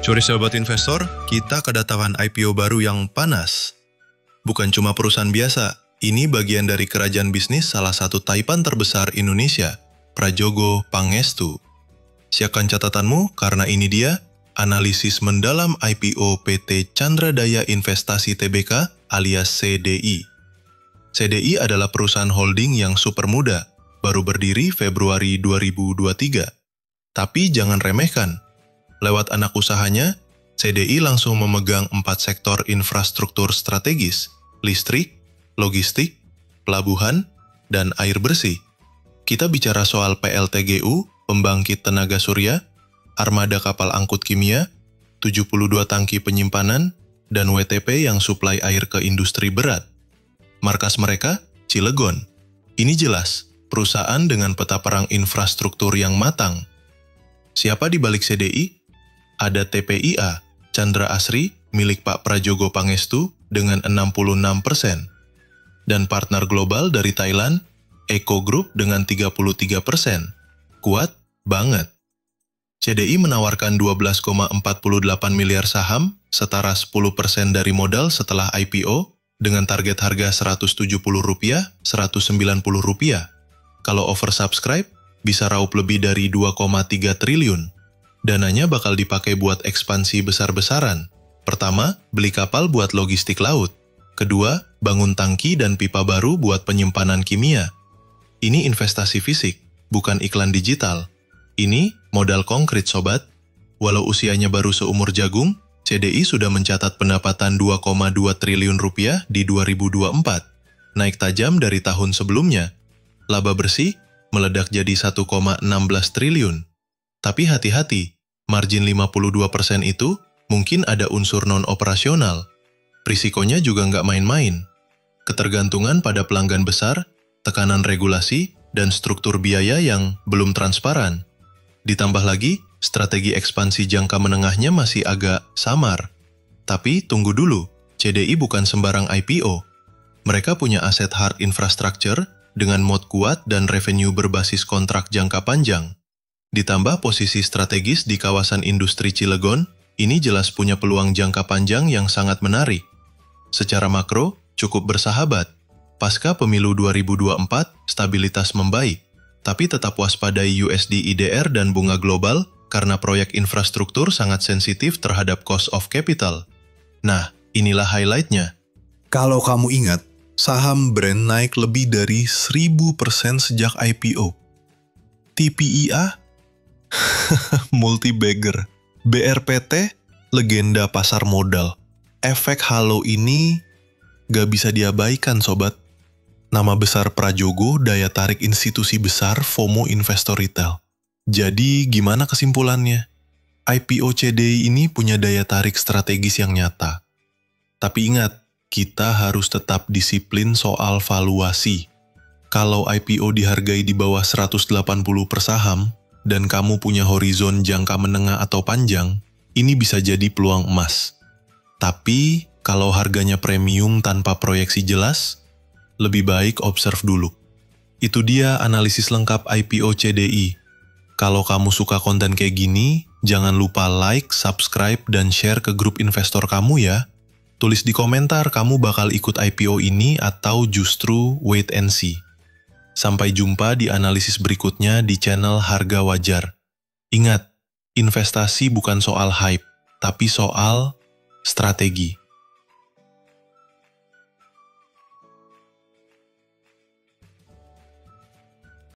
Sore sahabat investor, kita kedatangan IPO baru yang panas. Bukan cuma perusahaan biasa, ini bagian dari kerajaan bisnis salah satu taipan terbesar Indonesia, Prajogo Pangestu. Siapkan catatanmu karena ini dia analisis mendalam IPO PT Chandra Daya Investasi Tbk alias CDI. CDI adalah perusahaan holding yang super muda, baru berdiri Februari 2023. Tapi jangan remehkan. Lewat anak usahanya, CDI langsung memegang 4 sektor infrastruktur strategis, listrik, logistik, pelabuhan, dan air bersih. Kita bicara soal PLTGU, pembangkit tenaga surya, armada kapal angkut kimia, 72 tangki penyimpanan, dan WTP yang suplai air ke industri berat. Markas mereka, Cilegon. Ini jelas, perusahaan dengan peta perang infrastruktur yang matang. Siapa di balik CDI? Ada TPIA, Chandra Asri, milik Pak Prajogo Pangestu dengan 66%. Dan partner global dari Thailand, Eco Group dengan 33%. Kuat banget. CDI menawarkan 12,48 miliar saham, setara 10% dari modal setelah IPO, dengan target harga Rp170, Rp190. Kalau oversubscribe, bisa raup lebih dari 2,3 triliun. Dananya bakal dipakai buat ekspansi besar-besaran. Pertama, beli kapal buat logistik laut. Kedua, bangun tangki dan pipa baru buat penyimpanan kimia. Ini investasi fisik, bukan iklan digital. Ini modal konkret sobat. Walau usianya baru seumur jagung, CDI sudah mencatat pendapatan Rp2,2 triliun di 2024. Naik tajam dari tahun sebelumnya. Laba bersih meledak jadi 1,16 triliun. Tapi hati-hati, margin 52% itu mungkin ada unsur non-operasional. Risikonya juga nggak main-main. Ketergantungan pada pelanggan besar, tekanan regulasi, dan struktur biaya yang belum transparan. Ditambah lagi, strategi ekspansi jangka menengahnya masih agak samar. Tapi tunggu dulu, CDI bukan sembarang IPO. Mereka punya aset hard infrastructure dengan mod kuat dan revenue berbasis kontrak jangka panjang. Ditambah posisi strategis di kawasan industri Cilegon, ini jelas punya peluang jangka panjang yang sangat menarik. Secara makro, cukup bersahabat. Pasca pemilu 2024, stabilitas membaik. Tapi tetap waspadai USD IDR dan bunga global karena proyek infrastruktur sangat sensitif terhadap cost of capital. Nah, inilah highlight-nya. Kalau kamu ingat, saham Brand naik lebih dari 1000% sejak IPO. TPIA multi-bagger. BRPT, legenda pasar modal. Efek halo ini gak bisa diabaikan sobat. Nama besar Prajogo daya tarik institusi besar FOMO investor retail. Jadi gimana kesimpulannya? IPO CDI ini punya daya tarik strategis yang nyata. Tapi ingat, kita harus tetap disiplin soal valuasi. Kalau IPO dihargai di bawah 180 per saham, dan kamu punya horizon jangka menengah atau panjang, ini bisa jadi peluang emas. Tapi, kalau harganya premium tanpa proyeksi jelas, lebih baik observe dulu. Itu dia analisis lengkap IPO CDI. Kalau kamu suka konten kayak gini, jangan lupa like, subscribe, dan share ke grup investor kamu ya. Tulis di komentar kamu bakal ikut IPO ini atau justru wait and see. Sampai jumpa di analisis berikutnya di channel Harga Wajar. Ingat, investasi bukan soal hype, tapi soal strategi.